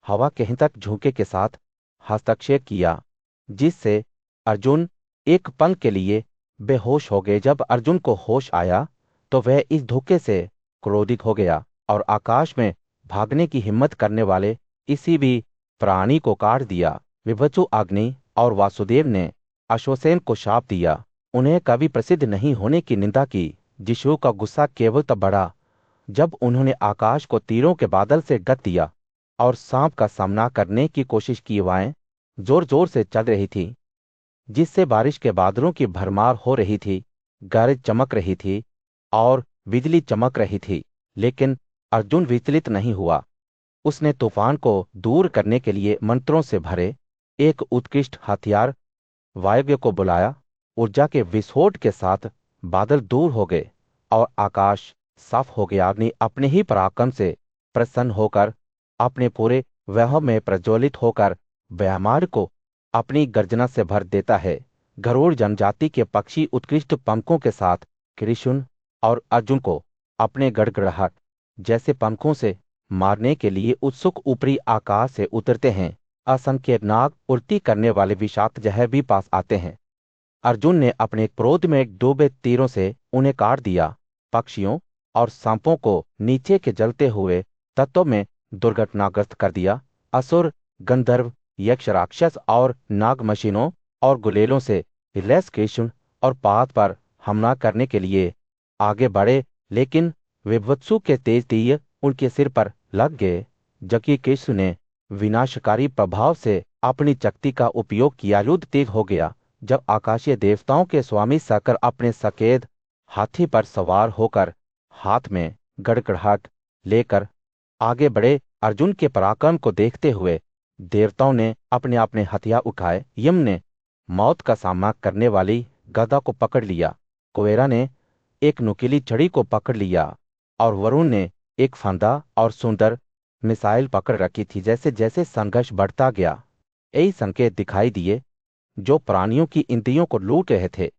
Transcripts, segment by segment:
हवा के हिंसक झोंके के साथ हस्तक्षेप किया, जिससे अर्जुन एक पल के लिए बेहोश हो गए। जब अर्जुन को होश आया तो वह इस धोखे से क्रोधित हो गया और आकाश में भागने की हिम्मत करने वाले किसी भी प्राणी को काट दिया। विभत्सु अग्नि और वासुदेव ने अश्वसेन को शाप दिया, उन्हें कभी प्रसिद्ध नहीं होने की निंदा की। जिशु का गुस्सा केवल तब बढ़ा जब उन्होंने आकाश को तीरों के बादल से ढक दिया और सांप का सामना करने की कोशिश की। हवाएं जोर जोर से चल रही थी, जिससे बारिश के बादलों की भरमार हो रही थी। गरज चमक रही थी और बिजली चमक रही थी, लेकिन अर्जुन विचलित नहीं हुआ। उसने तूफान को दूर करने के लिए मंत्रों से भरे एक उत्कृष्ट हथियार वायव्य को बुलाया। ऊर्जा के विस्फोट के साथ बादल दूर हो गए और आकाश साफ हो गया। अग्नि अपने ही पराक्रम से प्रसन्न होकर अपने पूरे वैभव में प्रज्वलित होकर ब्रह्मांड को अपनी गर्जना से भर देता है। गरुड़ जनजाति के पक्षी उत्कृष्ट पंखों के साथ कृष्ण और अर्जुन को अपने गड़गड़ाहट जैसे पंखों से मारने के लिए उत्सुक ऊपरी आकाश से उतरते हैं। असंख्य नाग उल्टी करने वाले विषाक्त जहर भी पास आते हैं। अर्जुन ने अपने क्रोध में डूबे तीरों से उन्हें काट दिया। पक्षियों और सांपों को नीचे के जलते हुए तत्वों में दुर्घटनाग्रस्त कर दिया। असुर, गंधर्व, यक्ष, राक्षस और नाग मशीनों और गुलेलों से लैस कृष्ण और पार्थ पर हमला करने के लिए आगे बढ़े, लेकिन विभत्सु के तेज तीर उनके सिर पर लग गए। जबकि कृष्ण ने विनाशकारी प्रभाव से अपनी शक्ति का उपयोग किया। युद्ध तेज हो गया जब आकाशीय देवताओं के स्वामी शंकर अपने सफेद हाथी पर सवार होकर हाथ में गड़गड़ाहट लेकर आगे बढ़े। अर्जुन के पराक्रम को देखते हुए देवताओं ने अपने अपने हथियार उठाए। यम ने मौत का सामना करने वाली गदा को पकड़ लिया, कुबेरा ने एक नुकीली छड़ी को पकड़ लिया और वरुण ने एक फंदा और सुंदर मिसाइल पकड़ रखी थी। जैसे जैसे संघर्ष बढ़ता गया, यही संकेत दिखाई दिए जो प्राणियों की इंद्रियों को लूट रहे थे,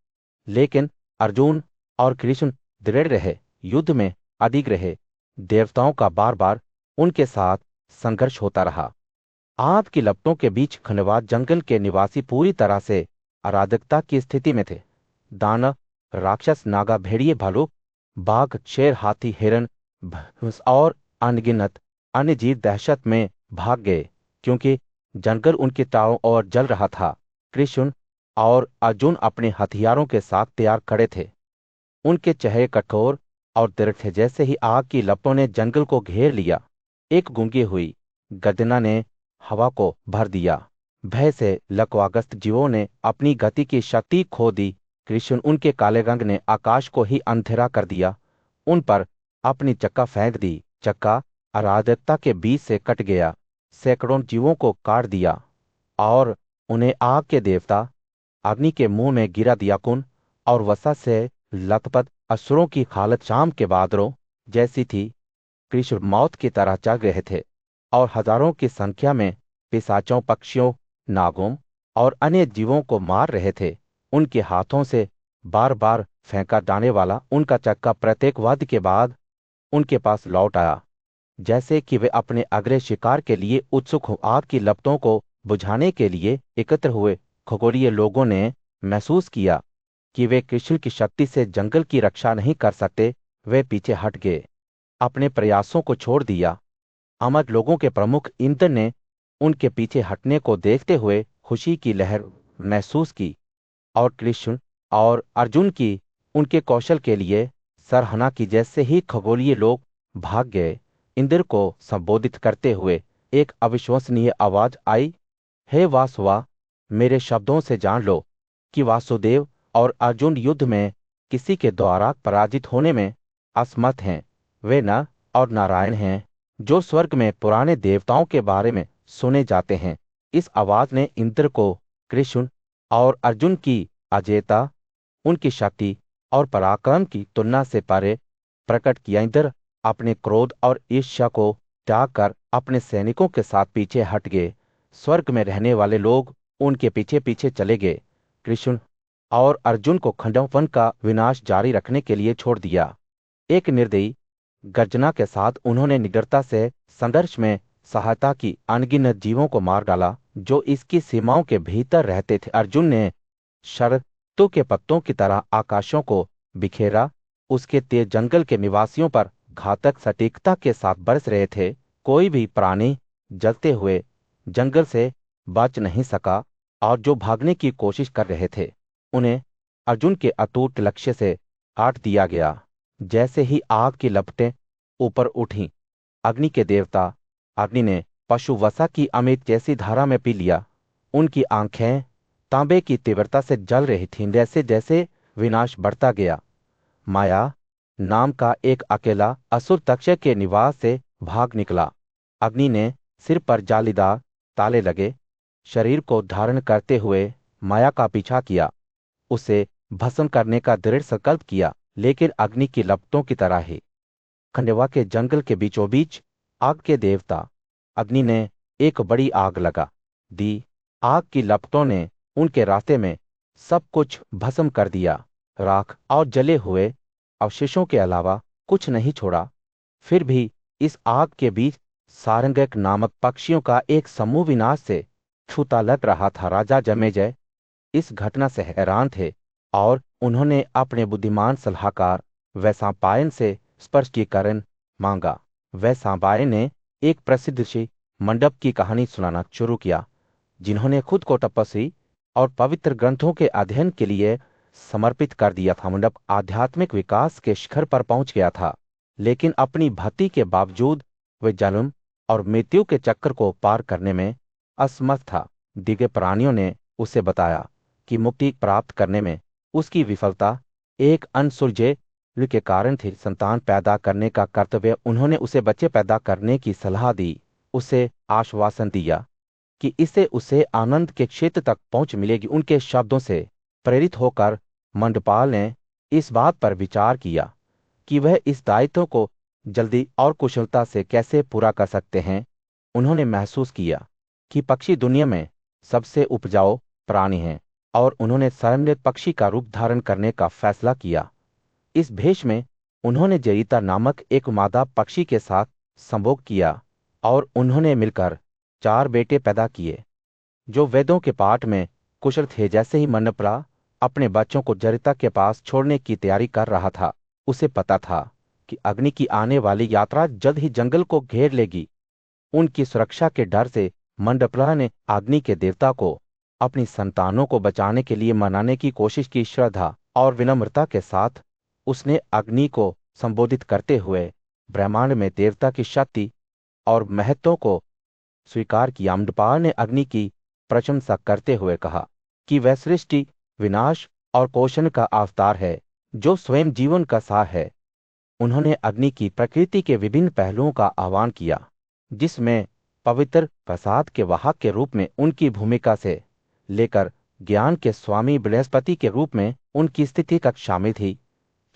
लेकिन अर्जुन और कृष्ण दृढ़ रहे, युद्ध में अडिग रहे। देवताओं का बार बार उनके साथ संघर्ष होता रहा। आग की लपटों के बीच खंडवा जंगल के निवासी पूरी तरह से अराजकता की स्थिति में थे। दानव, राक्षस, नागा, भेड़िए, भालू, बाघ, शेर, हाथी, हिरण, भैंस और अनगिनत अन्य जीव दहशत में भाग गए, क्योंकि जंगल उनके चारों ओर जल रहा था। कृष्ण और अर्जुन अपने हथियारों के साथ तैयार खड़े थे। उनके चेहरे कठोर और दृढ़ थे। जैसे ही आग की लपटों ने जंगल को घेर लिया, एक गूंगी हुई गर्जना ने हवा को भर दिया। भय से लकवाग्रस्त जीवों ने अपनी गति की शक्ति खो दी। कृष्ण उनके काले रंग ने आकाश को ही अंधेरा कर दिया। उन पर अपनी चक्का फेंक दी। चक्का अराजकता के बीच से कट गया, सैकड़ों जीवों को काट दिया और उन्हें आग के देवता अग्नि के मुंह में गिरा दिया। कुन और वसा से लथपथ असुरों की हालत शाम के बादलों जैसी थी। कृष्ण मौत की तरह जग रहे थे और हजारों की संख्या में पिशाचों, पक्षियों, नागों और अन्य जीवों को मार रहे थे। उनके हाथों से बार बार फेंका जाने वाला उनका चक्का प्रत्येक वाद्य के बाद उनके पास लौट आया, जैसे कि वे अपने अगले शिकार के लिए उत्सुक हो। आग की लपटों को बुझाने के लिए एकत्र हुए खगोलीय लोगों ने महसूस किया कि वे कृष्ण की शक्ति से जंगल की रक्षा नहीं कर सकते। वे पीछे हट गए, अपने प्रयासों को छोड़ दिया। अमर लोगों के प्रमुख इंद्र ने उनके पीछे हटने को देखते हुए खुशी की लहर महसूस की और कृष्ण और अर्जुन की उनके कौशल के लिए सराहना की। जैसे ही खगोलीय लोग भाग गए, इंद्र को संबोधित करते हुए एक अविश्वसनीय आवाज आई, हे वासुवा, मेरे शब्दों से जान लो कि वासुदेव और अर्जुन युद्ध में किसी के द्वारा पराजित होने में असमर्थ हैं। वे नर और नारायण हैं, जो स्वर्ग में पुराने देवताओं के बारे में सुने जाते हैं। इस आवाज ने इंद्र को कृष्ण और अर्जुन की अजेयता, उनकी शक्ति और पराक्रम की तुलना से परे प्रकट किया। इंद्र अपने क्रोध और ईर्ष्या को त्याग कर अपने सैनिकों के साथ पीछे हट गए। स्वर्ग में रहने वाले लोग उनके पीछे पीछे चले गए। कृष्ण और अर्जुन को खंडवन का विनाश जारी रखने के लिए छोड़ दिया। एक निर्दयी गर्जना के साथ उन्होंने निडरता से संघर्ष में सहायता की अनगिनत जीवों को मार डाला जो इसकी सीमाओं के भीतर रहते थे। अर्जुन ने शरतों के पत्तों की तरह आकाशों को बिखेरा। उसके तेज जंगल के निवासियों पर घातक सटीकता के साथ बरस रहे थे। कोई भी प्राणी जलते हुए जंगल से बच नहीं सका और जो भागने की कोशिश कर रहे थे उन्हें अर्जुन के अटूट लक्ष्य से आट दिया गया। जैसे ही आग की लपटें ऊपर उठी, अग्नि के देवता अग्नि ने पशु वसा की अमृत जैसी धारा में पी लिया। उनकी आंखें तांबे की तीव्रता से जल रही थीं। जैसे जैसे विनाश बढ़ता गया, माया नाम का एक अकेला असुर तक्षक के निवास से भाग निकला। अग्नि ने सिर पर जालीदार ताले लगे शरीर को धारण करते हुए माया का पीछा किया, उसे भस्म करने का दृढ़ संकल्प किया। लेकिन अग्नि की लपटों की तरह ही खंडवा के जंगल के बीचों बीच आग के देवता अग्नि ने एक बड़ी आग लगा दी। आग की लपटों ने उनके रास्ते में सब कुछ भस्म कर दिया। राख और जले हुए अवशेषों के अलावा कुछ नहीं छोड़ा। फिर भी इस आग के बीच सारंगक नामक पक्षियों का एक समूह विनाश से छूता लग रहा था। राजा जमेजय इस घटना से हैरान थे और उन्होंने अपने बुद्धिमान सलाहकार वैशंपायन से स्पष्टीकरण मांगा। वैशंपायन ने एक प्रसिद्ध ऋषि मंडप की कहानी सुनाना शुरू किया, जिन्होंने खुद को तपस्वी और पवित्र ग्रंथों के अध्ययन के लिए समर्पित कर दिया था। मंडप आध्यात्मिक विकास के शिखर पर पहुंच गया था, लेकिन अपनी भक्ति के बावजूद वे जन्म और मृत्यु के चक्कर को पार करने में असमर्थ था। दिव्य प्राणियों ने उसे बताया कि मुक्ति प्राप्त करने में उसकी विफलता एक अनसुलझे के कारण थी। संतान पैदा करने का कर्तव्य। उन्होंने उसे बच्चे पैदा करने की सलाह दी, उसे आश्वासन दिया कि इससे उसे आनंद के क्षेत्र तक पहुंच मिलेगी। उनके शब्दों से प्रेरित होकर मंडपाल ने इस बात पर विचार किया कि वह इस दायित्व को जल्दी और कुशलता से कैसे पूरा कर सकते हैं। उन्होंने महसूस किया कि पक्षी दुनिया में सबसे उपजाऊ प्राणी हैं और उन्होंने स्वयं पक्षी का रूप धारण करने का फैसला किया। इस भेष में उन्होंने जयिता नामक एक मादा पक्षी के साथ संभोग किया और उन्होंने मिलकर 4 बेटे पैदा किए जो वेदों के पाठ में कुशल थे। जैसे ही मनपरा अपने बच्चों को जरिता के पास छोड़ने की तैयारी कर रहा था, उसे पता था कि अग्नि की आने वाली यात्रा जल्द ही जंगल को घेर लेगी। उनकी सुरक्षा के डर से मंडपरा ने अग्नि के देवता को अपनी संतानों को बचाने के लिए मनाने की कोशिश की। श्रद्धा और विनम्रता के साथ उसने अग्नि को संबोधित करते हुए ब्रह्मांड में देवता की शक्ति और महत्व को स्वीकार किया। मंडपाल ने अग्नि की प्रशंसा करते हुए कहा कि वह सृष्टि, विनाश और पोषण का अवतार है जो स्वयं जीवन का सार है। उन्होंने अग्नि की प्रकृति के विभिन्न पहलुओं का आह्वान किया, जिसमें पवित्र प्रसाद के वाहक के रूप में उनकी भूमिका से लेकर ज्ञान के स्वामी बृहस्पति के रूप में उनकी स्थिति तक शामिल थी।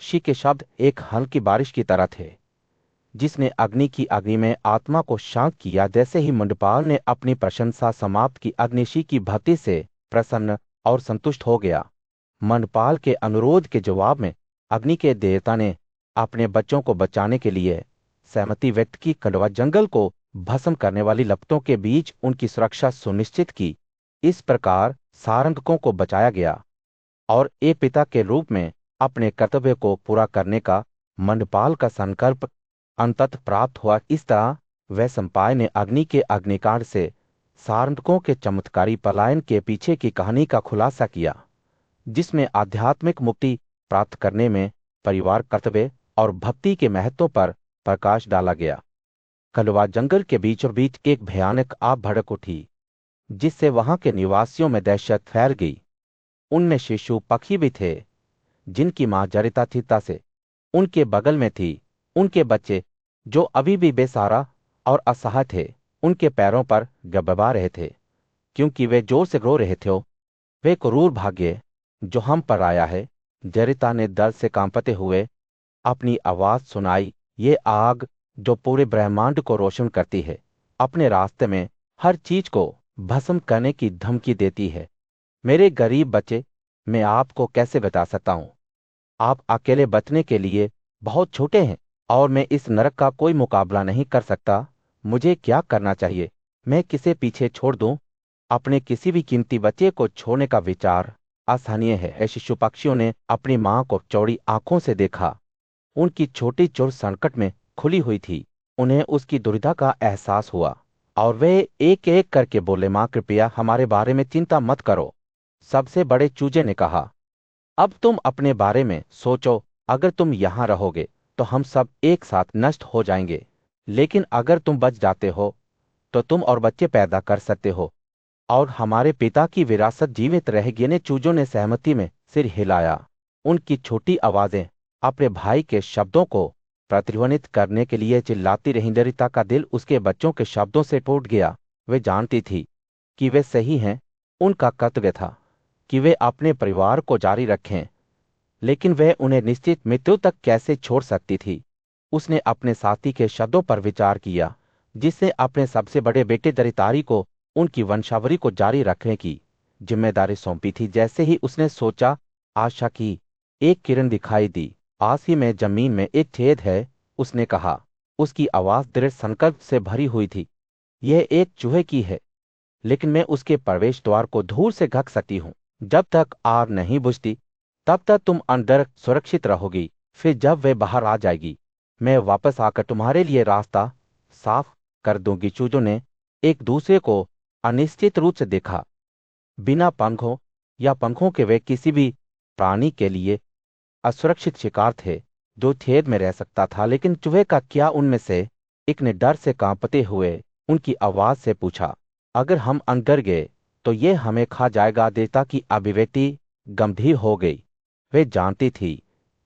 शी के शब्द एक हल्की बारिश की तरह थे, जिसने अग्नि की अग्नि में आत्मा को शांत किया। जैसे ही मंडपाल ने अपनी प्रशंसा समाप्त की, अग्निशी की भक्ति से प्रसन्न और संतुष्ट हो गया। मंडपाल के अनुरोध के जवाब में अग्नि के देवता ने अपने बच्चों को बचाने के लिए सहमति व्यक्त की। खंडवा जंगल को भस्म करने वाली लपटों के बीच उनकी सुरक्षा सुनिश्चित की। इस प्रकार सारंगकों को बचाया गया और एक पिता के रूप में अपने कर्तव्य को पूरा करने का मंडपाल का संकल्प अंततः प्राप्त हुआ। इस तरह वैशंपाय ने अग्नि के अग्निकांड से सारंगकों के चमत्कारी पलायन के पीछे की कहानी का खुलासा किया, जिसमें आध्यात्मिक मुक्ति प्राप्त करने में परिवार कर्तव्य और भक्ति के महत्व पर प्रकाश डाला गया। खंडवा जंगल के बीचों बीच एक भयानक आग भड़क उठी, जिससे वहां के निवासियों में दहशत फैल गई। उनमें शिशु पक्षी भी थे, जिनकी मां जरिता थीता से उनके बगल में थी। उनके बच्चे, जो अभी भी बेसहारा और असहाय थे, उनके पैरों पर गबगबा रहे थे, क्योंकि वे जोर से रो रहे थे, वे क्रूर भाग्य जो हम पर आया है। जरिता ने दर्द से कांपते हुए अपनी आवाज सुनाई, ये आग जो पूरे ब्रह्मांड को रोशन करती है, अपने रास्ते में हर चीज को भस्म करने की धमकी देती है। मेरे गरीब बच्चे, मैं आपको कैसे बता सकता हूं? आप अकेले बचने के लिए बहुत छोटे हैं और मैं इस नरक का कोई मुकाबला नहीं कर सकता। मुझे क्या करना चाहिए? मैं किसे पीछे छोड़ दूं? अपने किसी भी कीमती बच्चे को छोड़ने का विचार असहनीय है। शिशु पक्षियों ने अपनी मां को चौड़ी आंखों से देखा। उनकी छोटी चोट संकट में खुली हुई थी। उन्हें उसकी दुविधा का एहसास हुआ और वे एक एक करके बोले, मां कृपया हमारे बारे में चिंता मत करो। सबसे बड़े चूजे ने कहा, अब तुम अपने बारे में सोचो। अगर तुम यहां रहोगे तो हम सब एक साथ नष्ट हो जाएंगे, लेकिन अगर तुम बच जाते हो तो तुम और बच्चे पैदा कर सकते हो और हमारे पिता की विरासत जीवित रहेगी। ने चूजों ने सहमति में सिर हिलाया। उनकी छोटी आवाजें अपने भाई के शब्दों को प्रतिध्वनित करने के लिए चिल्लाती रहीं। दरिता का दिल उसके बच्चों के शब्दों से टूट गया। वे जानती थी कि वे सही हैं। उनका कर्तव्य था कि वे अपने परिवार को जारी रखें, लेकिन वह उन्हें निश्चित मृत्यु तक कैसे छोड़ सकती थी? उसने अपने साथी के शब्दों पर विचार किया, जिसने अपने सबसे बड़े बेटे दरितारी को उनकी वंशावली को जारी रखने की जिम्मेदारी सौंपी थी। जैसे ही उसने सोचा, आशा की एक किरण दिखाई दी। पास ही में जमीन में एक छेद है, उसने कहा। उसकी आवाज दृढ़ संकल्प से भरी हुई थी। यह एक चूहे की है, लेकिन मैं उसके प्रवेश द्वार को धूल से ढक सकती हूं। जब तक आग नहीं बुझती तब तक तुम अंदर सुरक्षित रहोगी। फिर जब वह बाहर आ जाएगी, मैं वापस आकर तुम्हारे लिए रास्ता साफ कर दूंगी। चूजों ने एक दूसरे को अनिश्चित रूप से देखा। बिना पंखों या पंखों के वे किसी भी प्राणी के लिए असुरक्षित शिकार थे जो छेद में रह सकता था। लेकिन चूहे का क्या? उनमें से एक ने डर से कांपते हुए उनकी आवाज से पूछा, अगर हम अंदर गए तो ये हमें खा जाएगा? देवता की अभिव्यक्ति गंभीर हो गई। वे जानती थी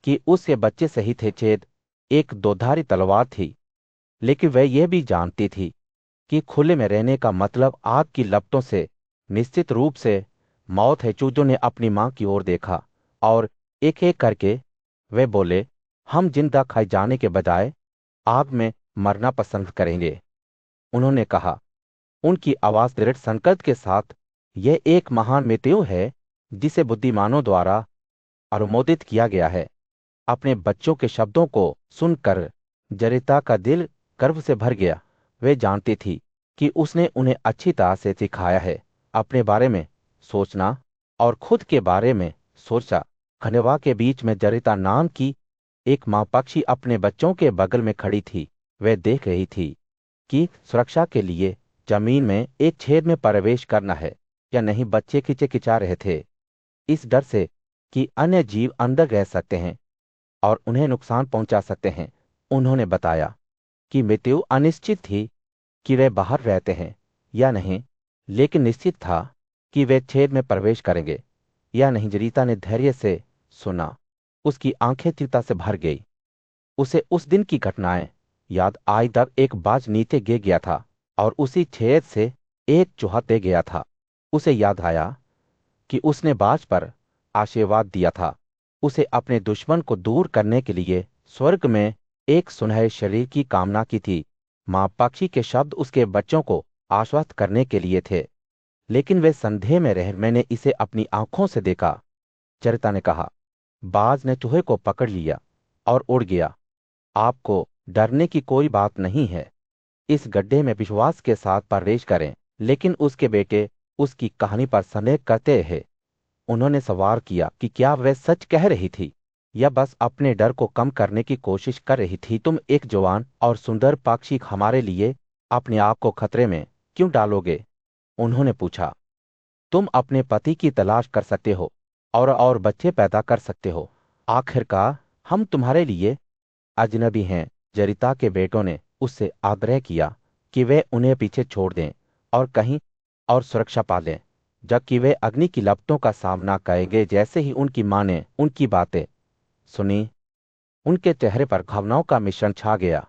कि उसके बच्चे सही थे। छेद एक दोधारी तलवार थी, लेकिन वह यह भी जानती थी कि खुले में रहने का मतलब आग की लपटों से निश्चित रूप से मौत है। चूजों ने अपनी मां की ओर देखा और एक एक करके वे बोले, हम जिंदा खाए जाने के बजाय आग में मरना पसंद करेंगे। उन्होंने कहा, उनकी आवाज दृढ़ संकल्प के साथ, यह एक महान मृत्यु है जिसे बुद्धिमानों द्वारा अनुमोदित किया गया है। अपने बच्चों के शब्दों को सुनकर जरिता का दिल गर्व से भर गया। वे जानती थी कि उसने उन्हें अच्छी तरह से सिखाया है अपने बारे में सोचना और खुद के बारे में सोचा। खंडवा के बीच में जरिता नाम की एक मां पक्षी अपने बच्चों के बगल में खड़ी थी। वह देख रही थी कि सुरक्षा के लिए जमीन में एक छेद में प्रवेश करना है या नहीं। बच्चे किचकिचा रहे थे, इस डर से कि अन्य जीव अंदर रह सकते हैं और उन्हें नुकसान पहुंचा सकते हैं। उन्होंने बताया कि मृत्यु अनिश्चित थी कि वे बाहर रहते हैं या नहीं, लेकिन निश्चित था कि वे छेद में प्रवेश करेंगे या नहीं। जरीता ने धैर्य से सुना। उसकी आंखें चिंता से भर गई। उसे उस दिन की घटनाएं याद आई जब एक बाज नीचे गिर गया था और उसी छेद से एक चूहा दे गया था। उसे याद आया कि उसने बाज पर आशीर्वाद दिया था। उसे अपने दुश्मन को दूर करने के लिए स्वर्ग में एक सुनहरे शरीर की कामना की थी। मां पक्षी के शब्द उसके बच्चों को आश्वस्त करने के लिए थे, लेकिन वे संदेह में रहे। मैंने इसे अपनी आंखों से देखा, चरिता ने कहा। बाज ने चूहे को पकड़ लिया और उड़ गया। आपको डरने की कोई बात नहीं है। इस गड्ढे में विश्वास के साथ प्रवेश करें। लेकिन उसके बेटे उसकी कहानी पर संदेह करते हैं। उन्होंने सवाल किया कि क्या वह सच कह रही थी या बस अपने डर को कम करने की कोशिश कर रही थी। तुम एक जवान और सुंदर पक्षी हमारे लिए अपने आप को खतरे में क्यों डालोगे? उन्होंने पूछा। तुम अपने पति की तलाश कर सकते हो और बच्चे पैदा कर सकते हो। आखिरकार हम तुम्हारे लिए अजनबी हैं। जरिता के बेटों ने उससे आग्रह किया कि वे उन्हें पीछे छोड़ दें और कहीं और सुरक्षा पा लें, जबकि वे अग्नि की लपटों का सामना करेंगे। जैसे ही उनकी मां ने उनकी बातें सुनी, उनके चेहरे पर भावनाओं का मिश्रण छा गया।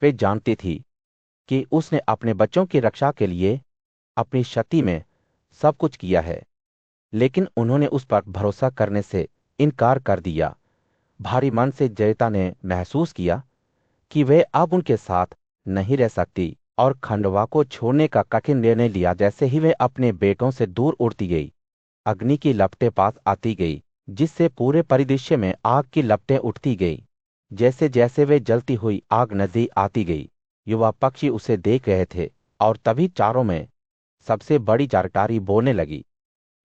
वे जानती थी कि उसने अपने बच्चों की रक्षा के लिए अपनी शक्ति में सब कुछ किया है, लेकिन उन्होंने उस पर भरोसा करने से इनकार कर दिया। भारी मन से जयता ने महसूस किया कि वे अब उनके साथ नहीं रह सकती और खंडवा को छोड़ने का कठिन निर्णय लिया। जैसे ही वे अपने बेटों से दूर उड़ती गई, अग्नि की लपटें पास आती गई, जिससे पूरे परिदृश्य में आग की लपटें उठती गई। जैसे जैसे वे जलती हुई आग नजदीक आती गई, युवा पक्षी उसे देख रहे थे और तभी चारों में सबसे बड़ी चरकारी बोलने लगी।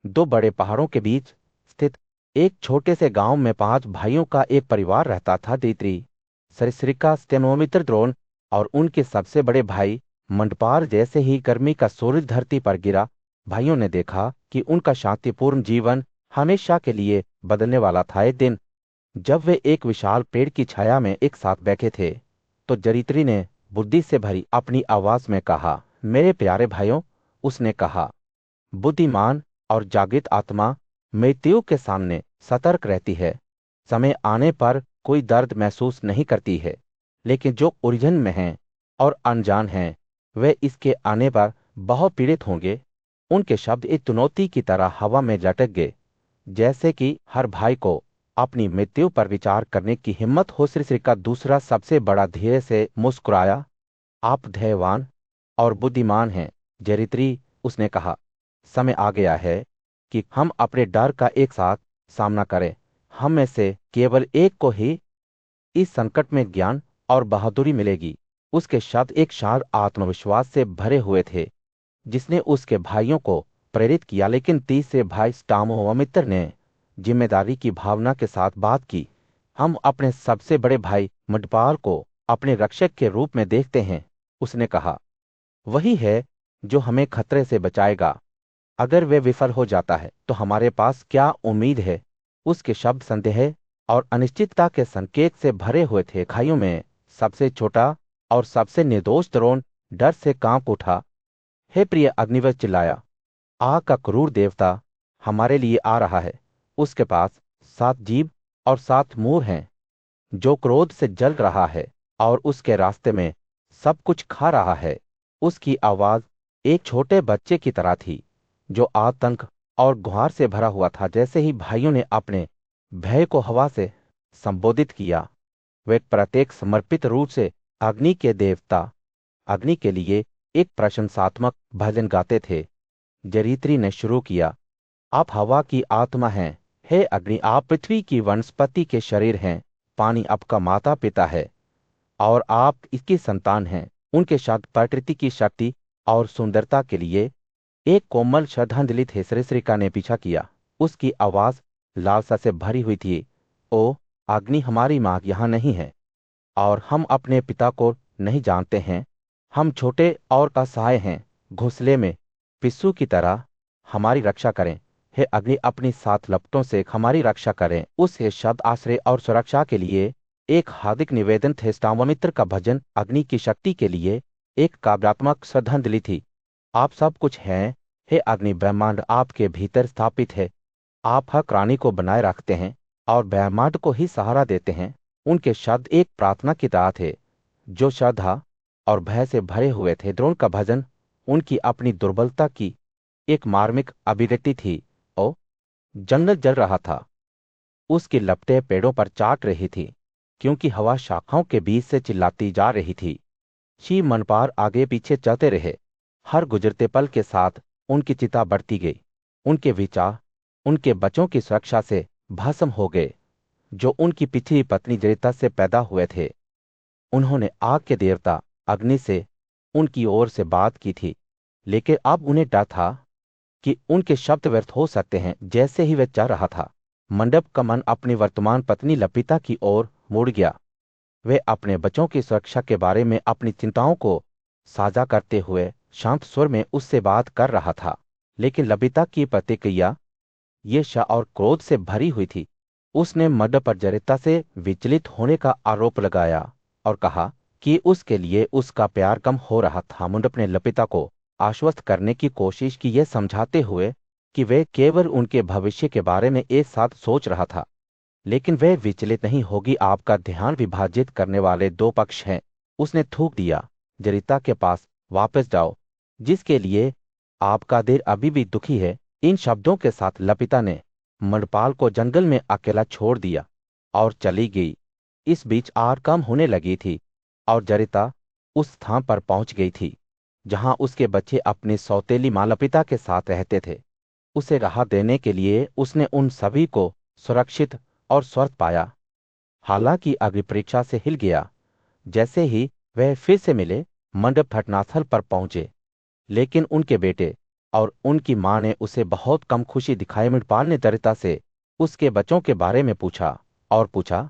दो बड़े पहाड़ों के बीच स्थित एक छोटे से गांव में 5 भाइयों का एक परिवार रहता था। दित्री, सरिसृका, स्टेनोमित्र, द्रोण और उनके सबसे बड़े भाई मंडपार। जैसे ही गर्मी का सूरज धरती पर गिरा, भाइयों ने देखा कि उनका शांतिपूर्ण जीवन हमेशा के लिए बदलने वाला था। एक दिन जब वे एक विशाल पेड़ की छाया में एक साथ बैठे थे, तो जरित्री ने बुद्धि से भरी अपनी आवाज में कहा, मेरे प्यारे भाइयों, उसने कहा, बुद्धिमान और जागृत आत्मा मृत्यु के सामने सतर्क रहती है। समय आने पर कोई दर्द महसूस नहीं करती है, लेकिन जो उलझन में हैं और अनजान हैं, वे इसके आने पर बहुत पीड़ित होंगे। उनके शब्द एक चुनौती की तरह हवा में लटक गए, जैसे कि हर भाई को अपनी मृत्यु पर विचार करने की हिम्मत हो। श्री का दूसरा सबसे बड़ा धीरे से मुस्कुराया, आप धैर्यवान और बुद्धिमान हैं जरित्री, उसने कहा। समय आ गया है कि हम अपने डर का एक साथ सामना करें। हम में से केवल एक को ही इस संकट में ज्ञान और बहादुरी मिलेगी। उसके शब्द एक शांत आत्मविश्वास से भरे हुए थे, जिसने उसके भाइयों को प्रेरित किया। लेकिन तीसरे भाई स्टामोमित्र ने जिम्मेदारी की भावना के साथ बात की। हम अपने सबसे बड़े भाई मंडपाल को अपने रक्षक के रूप में देखते हैं, उसने कहा। वही है जो हमें खतरे से बचाएगा। अगर वे विफल हो जाता है तो हमारे पास क्या उम्मीद है? उसके शब्द संदेह और अनिश्चितता के संकेत से भरे हुए थे। भाइयों में सबसे छोटा और सबसे निर्दोष द्रोण डर से कांप उठा। हे प्रिय अग्निवत, चिल्लाया, आग का क्रूर देवता हमारे लिए आ रहा है। उसके पास 7 जीभ और 7 मुंह हैं, जो क्रोध से जल रहा है और उसके रास्ते में सब कुछ खा रहा है। उसकी आवाज एक छोटे बच्चे की तरह थी, जो आतंक और गुहार से भरा हुआ था। जैसे ही भाइयों ने अपने भय को हवा से संबोधित किया, वे प्रत्येक समर्पित रूप से अग्नि के देवता अग्नि के लिए एक प्रशंसात्मक भजन गाते थे। जरित्री ने शुरू किया, आप हवा की आत्मा हैं, हे अग्नि, आप पृथ्वी की वनस्पति के शरीर हैं। पानी आपका माता पिता है और आप इसकी संतान हैं। उनके शब्द प्रकृति की शक्ति और सुंदरता के लिए एक कोमल श्रद्धांजलि थे। श्रीका ने पीछा किया। उसकी आवाज लालसा से भरी हुई थी, ओ अग्नि, हमारी मां यहां नहीं है और हम अपने पिता को नहीं जानते हैं। हम छोटे और असहाय हैं, घोंसले में पिस्सू की तरह हमारी रक्षा करें। हे अग्नि, अपनी 7 लपटों से हमारी रक्षा करें। उसके शब्द आश्रय और सुरक्षा के लिए एक हार्दिक निवेदन थे। स्टामोमित्र का भजन अग्नि की शक्ति के लिए एक काव्यात्मक श्रद्धांजलि थी। आप सब कुछ हैं, हे अग्नि, ब्रह्मांड आपके भीतर स्थापित है। आप हर प्राणी को बनाए रखते हैं और ब्रह्मांड को ही सहारा देते हैं। उनके शब्द एक प्रार्थना की तरह थे, जो श्रद्धा और भय से भरे हुए थे। द्रोण का भजन उनकी अपनी दुर्बलता की एक मार्मिक अभिव्यक्ति थी। ओ जंगल जल रहा था, उसकी लपटें पेड़ों पर चाट रही थी, क्योंकि हवा शाखाओं के बीच से चिल्लाती जा रही थी। शिव मनपार आगे पीछे चलते रहे। हर गुजरते पल के साथ उनकी चिता बढ़ती गई। उनके विचार उनके बच्चों की सुरक्षा से भस्म हो गए, जो उनकी पिछली पत्नी जरिता से पैदा हुए थे। उन्होंने आग के देवता अग्नि से उनकी ओर से बात की थी, लेकिन अब उन्हें डर था कि उनके शब्द व्यर्थ हो सकते हैं। जैसे ही वह चल रहा था, मंडप का मन अपनी वर्तमान पत्नी लपिता की ओर मुड़ गया। वे अपने बच्चों की सुरक्षा के बारे में अपनी चिंताओं को साझा करते हुए शांत स्वर में उससे बात कर रहा था, लेकिन लपिता की प्रतिक्रिया ईर्ष्या और क्रोध से भरी हुई थी। उसने मंडप पर जरिता से विचलित होने का आरोप लगाया और कहा कि उसके लिए उसका प्यार कम हो रहा था। मंडप ने लपिता को आश्वस्त करने की कोशिश की, यह समझाते हुए कि वे केवल उनके भविष्य के बारे में एक साथ सोच रहा था, लेकिन वह विचलित नहीं होगी। आपका ध्यान विभाजित करने वाले 2 पक्ष हैं। उसने थूक दिया, जरिता के पास वापस जाओ, जिसके लिए आपका दिल अभी भी दुखी है। इन शब्दों के साथ लपिता ने मंडपाल को जंगल में अकेला छोड़ दिया और चली गई। इस बीच आग कम होने लगी थी और जरिता उस स्थान पर पहुंच गई थी जहां उसके बच्चे अपनी सौतेली मां लपिता के साथ रहते थे। उसे राहत देने के लिए उसने उन सभी को सुरक्षित और स्वस्थ पाया। हालांकि अग्नि परीक्षा से हिल गया। जैसे ही वह फिर से मिले, मंडप घटनास्थल पर पहुंचे, लेकिन उनके बेटे और उनकी मां ने उसे बहुत कम खुशी दिखाई। मंडपाल ने दरिद्रता से उसके बच्चों के बारे में पूछा और पूछा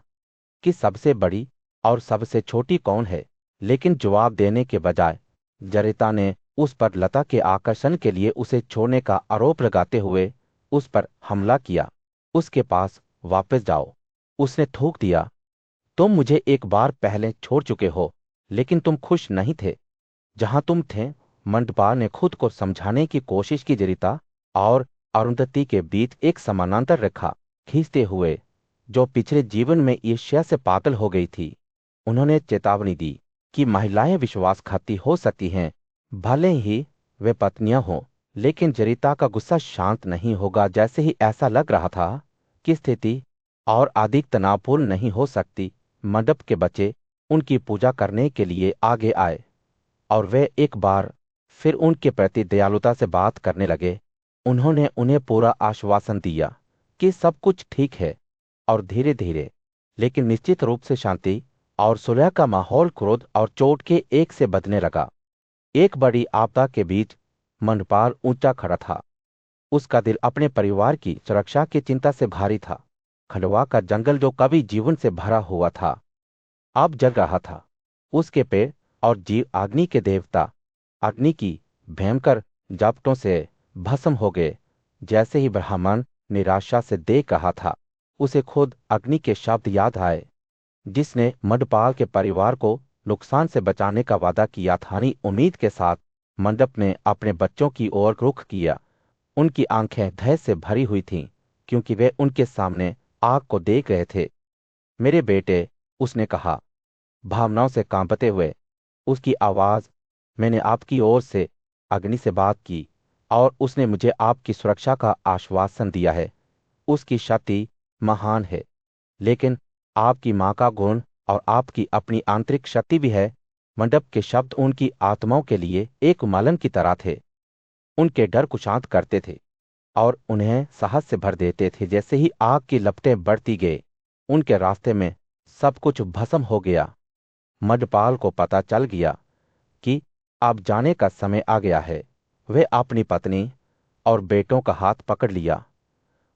कि सबसे बड़ी और सबसे छोटी कौन है, लेकिन जवाब देने के बजाय जरिता ने उस पर लता के आकर्षण के लिए उसे छोड़ने का आरोप लगाते हुए उस पर हमला किया। उसके पास वापस जाओ, उसने थूक दिया। तुम मुझे एक बार पहले छोड़ चुके हो, लेकिन तुम खुश नहीं थे जहां तुम थे। मंडपाल ने खुद को समझाने की कोशिश की। जरिता और अरुंधति के बीच एक समानांतर रेखा खींचते हुए, जो पिछले जीवन में ईर्ष्या से पागल हो गई थी। उन्होंने चेतावनी दी कि महिलाएं विश्वासघाती हो सकती हैं, भले ही वे पत्नियां हों। लेकिन जरिता का गुस्सा शांत नहीं होगा। जैसे ही ऐसा लग रहा था कि स्थिति और अधिक तनावपूर्ण नहीं हो सकती, मंडप के बच्चे उनकी पूजा करने के लिए आगे आए और वे एक बार फिर उनके प्रति दयालुता से बात करने लगे। उन्होंने उन्हें पूरा आश्वासन दिया कि सब कुछ ठीक है, और धीरे धीरे लेकिन निश्चित रूप से शांति और सुलह का माहौल क्रोध और चोट के एक से बदने लगा। एक बड़ी आपदा के बीच मंडपाल ऊंचा खड़ा था। उसका दिल अपने परिवार की सुरक्षा की चिंता से भारी था। खंडवा का जंगल, जो कभी जीवन से भरा हुआ था, अब जल रहा था। उसके पेड़ और जीव अग्नि के देवता अग्नि की भयंकर जापटों से भस्म हो गए। जैसे ही ब्राह्मण निराशा से देख रहा था, उसे खुद अग्नि के शब्द याद आए, जिसने मंडपाल के परिवार को नुकसान से बचाने का वादा किया था। उम्मीद के साथ मंडप ने अपने बच्चों की ओर रुख किया। उनकी आंखें धैर्य से भरी हुई थीं, क्योंकि वे उनके सामने आग को देख रहे थे। मेरे बेटे, उसने कहा, भावनाओं से कांपते हुए। उसकी आवाज, मैंने आपकी ओर से अग्नि से बात की और उसने मुझे आपकी सुरक्षा का आश्वासन दिया है। उसकी शक्ति महान है, लेकिन आपकी मां का गुण और आपकी अपनी आंतरिक शक्ति भी है। मंडप के शब्द उनकी आत्माओं के लिए एक उमालन की तरह थे। उनके डर को शांत करते थे और उन्हें साहस से भर देते थे। जैसे ही आग की लपटें बढ़ती गई, उनके रास्ते में सब कुछ भस्म हो गया। मंडपाल को पता चल गया कि अब जाने का समय आ गया है। वे अपनी पत्नी और बेटों का हाथ पकड़ लिया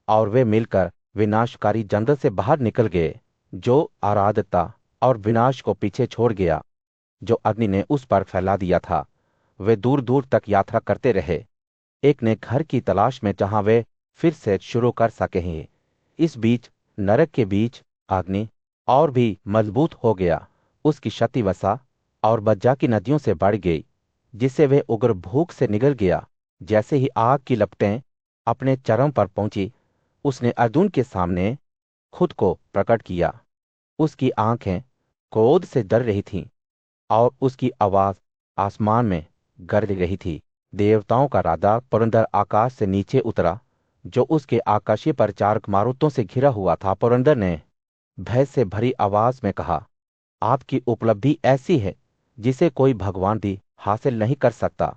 और वे मिलकर विनाशकारी जंगल से बाहर निकल गए, जो अराधकता और विनाश को पीछे छोड़ गया, जो अग्नि ने उस पर फैला दिया था। वे दूर दूर तक यात्रा करते रहे, एक नए घर की तलाश में जहां वे फिर से शुरू कर सकें। इस बीच नरक के बीच अग्नि और भी मजबूत हो गया। उसकी शक्ति वसा और बज्जा की नदियों से बढ़ गई, जिससे वे उग्र भूख से निगल गया। जैसे ही आग की लपटें अपने चरम पर पहुंची, उसने अर्जुन के सामने खुद को प्रकट किया। उसकी आंखें क्रोध से डर रही थीं और उसकी आवाज आसमान में गरज रही थी। देवताओं का राजा पुरंदर आकाश से नीचे उतरा, जो उसके आकाशीय परिचारक मारुतों से घिरा हुआ था। पुरंदर ने भय से भरी आवाज में कहा, आपकी उपलब्धि ऐसी है जिसे कोई भगवान भी हासिल नहीं कर सकता।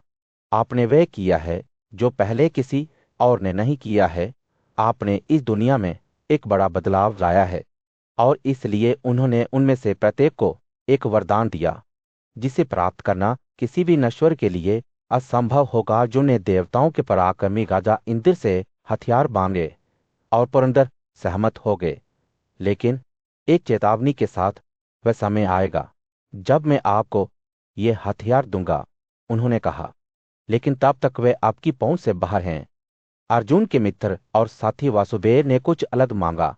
आपने वह किया है जो पहले किसी और ने नहीं किया है। आपने इस दुनिया में एक बड़ा बदलाव लाया है, और इसलिए उन्होंने उनमें से प्रत्येक को एक वरदान दिया, जिसे प्राप्त करना किसी भी नश्वर के लिए असंभव होगा। जो ने देवताओं के पराक्रमी राजा इंद्र से हथियार मांगे, और पुरंदर सहमत हो गए। लेकिन एक चेतावनी के साथ, वह समय आएगा जब मैं आपको ये हथियार दूंगा, उन्होंने कहा, लेकिन तब तक वे आपकी पहुंच से बाहर हैं। अर्जुन के मित्र और साथी वासुदेव ने कुछ अलग मांगा,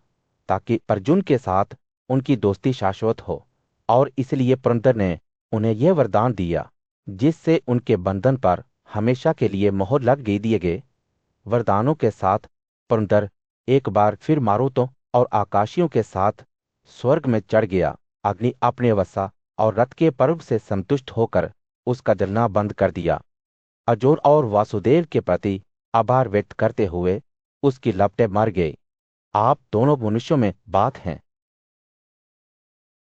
ताकि अर्जुन के साथ उनकी दोस्ती शाश्वत हो, और इसलिए पुरंदर ने उन्हें यह वरदान दिया, जिससे उनके बंधन पर हमेशा के लिए मोहर लग गई दिए गए। वरदानों के साथ पुरंदर एक बार फिर मारुतों और आकाशियों के साथ स्वर्ग में चढ़ गया। अग्नि अपने वसा और रथ के पर्व से संतुष्ट होकर उसका जलना बंद कर दिया। अर्जुन और वासुदेव के प्रति आभार व्यक्त करते हुए उसकी लपटें मर गई। आप दोनों मनुष्यों में बात हैं,